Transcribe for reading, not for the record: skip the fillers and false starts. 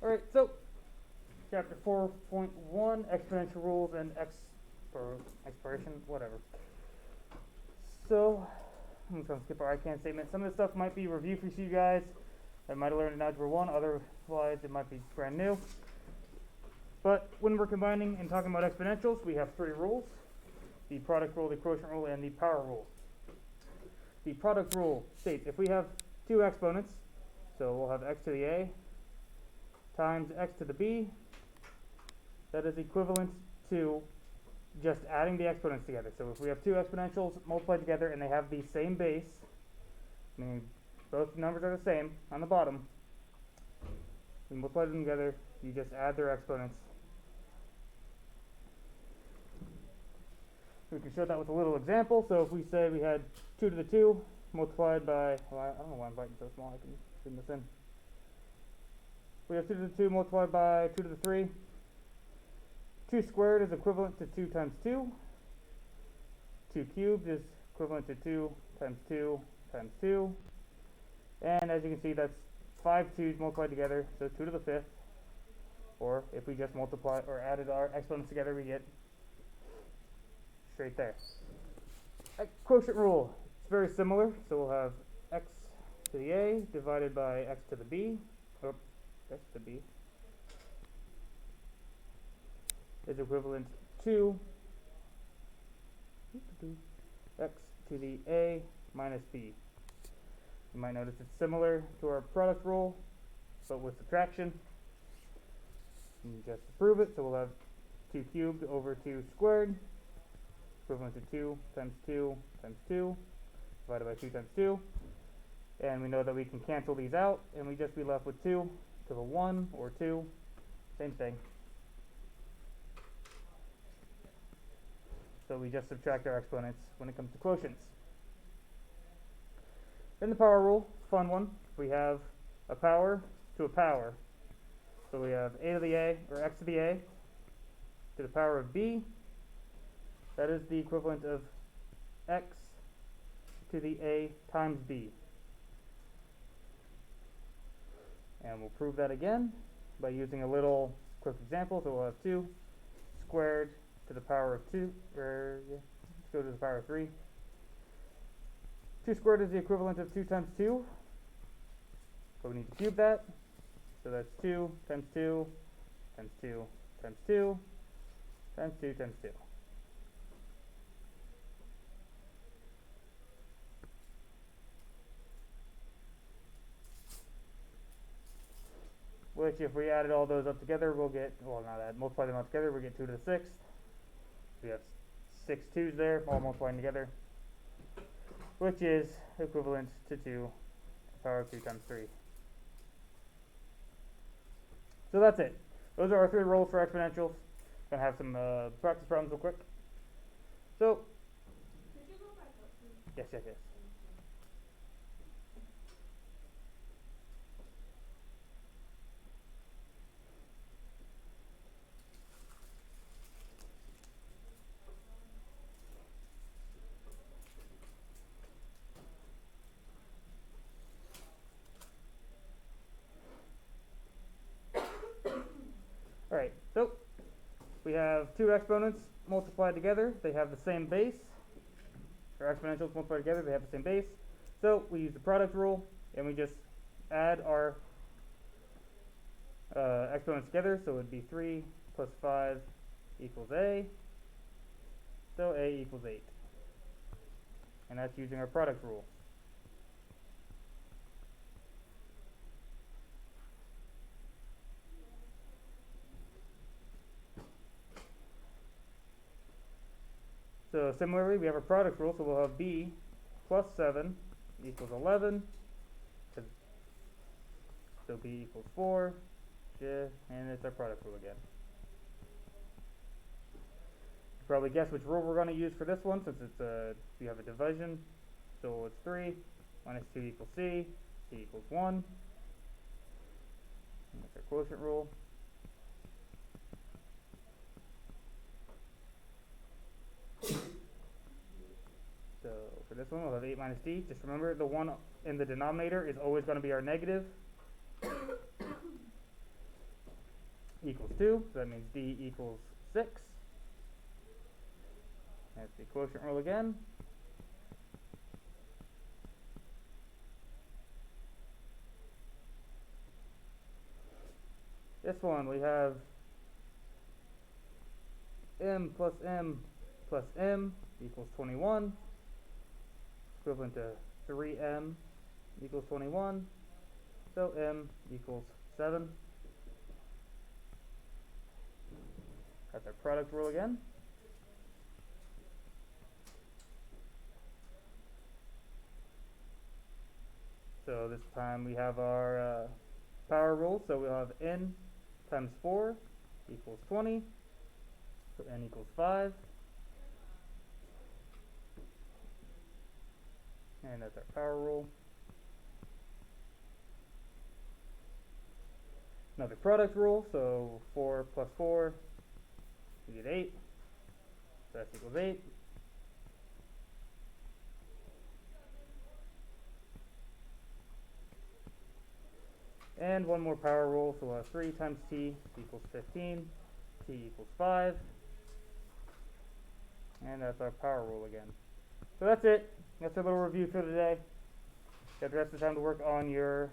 Alright, so chapter 4.1 exponential rules and expiration, whatever. So I'm just gonna skip our I can statement. Some of the stuff might be review for you guys. I might have learned in Algebra 1, other slides it might be brand new. But when we're combining and talking about exponentials, we have three rules: the product rule, the quotient rule, and the power rule. The product rule states if we have two exponents, so we'll have x to the a times x to the b, that is equivalent to just adding the exponents together. So if we have two exponentials multiplied together and they have the same base, meaning both numbers are the same on the bottom, we multiply them together, you just add their exponents. We can show that with a little example. So if we say we had 2 to the 2 multiplied by, well, I don't know why I'm writing so small, I can zoom this in. We have 2 to the 2 multiplied by 2 to the 3. 2 squared is equivalent to 2 times 2. 2 cubed is equivalent to 2 times 2 times 2. And as you can see, that's 5 2's multiplied together, so 2 to the 5th. Or if we just multiply or added our exponents together, we get straight there. Quotient rule, it's very similar. So we'll have x to the a divided by x to the b, or x to the b, is equivalent to x to the a minus b. You might notice it's similar to our product rule, but with subtraction. And just to prove it, so we'll have 2 cubed over 2 squared, equivalent to 2 times 2 times 2, divided by 2 times 2. And we know that we can cancel these out, and we just be left with 2 to the 1 or 2, same thing. So we just subtract our exponents when it comes to quotients. Then the power rule, fun one. We have a power to a power. So we have a to the a, or x to the a, to the power of b. That is the equivalent of x to the a times b. And we'll prove that again by using a little quick example. So we'll have 2 squared to the power of 2, or let's go to the power of 3. 2 squared is the equivalent of 2 times 2. So we need to cube that. So that's 2 times 2 times 2 times 2 times 2 times 2. Which, if we added all those up together, we'll get, well, not add, multiply them all together, we'll get 2 to the 6th. We have 6 2's there, all multiplying together, which is equivalent to 2 to the power of 2 times 3. So that's it. Those are our 3 rules for exponentials. Gonna have some practice problems real quick. So, Could you go back up, please? yes, yes, yes. Alright, so we have two exponents multiplied together. They have the same base. Or exponentials multiplied together, they have the same base. So we use the product rule, and we just add our exponents together. So it would be 3 plus 5 equals a. So a equals 8. And that's using our product rule. So similarly, we have a product rule, so we'll have b plus 7 equals 11. So b equals 4, and it's our product rule again. You probably guess which rule we're going to use for this one, since it's we have a division. So it's 3 minus 2 equals c equals 1. And that's our quotient rule. So for this one, we'll have 8 minus d. Just remember, the 1 in the denominator is always going to be our negative. equals 2, so that means D equals 6. That's the quotient rule again. This one we have m plus m equals 21, equivalent to 3m equals 21, so m equals 7. That's our product rule again. So this time we have our power rule, so we'll have n times 4 equals 20, so n equals 5. And that's our power rule. Another product rule, so 4 plus 4, we get 8, so that equals 8. And one more power rule, so we'll have 3 times t equals 15, t equals 5. And that's our power rule again. So that's it. That's a little review for today. You have the rest of the time to work on your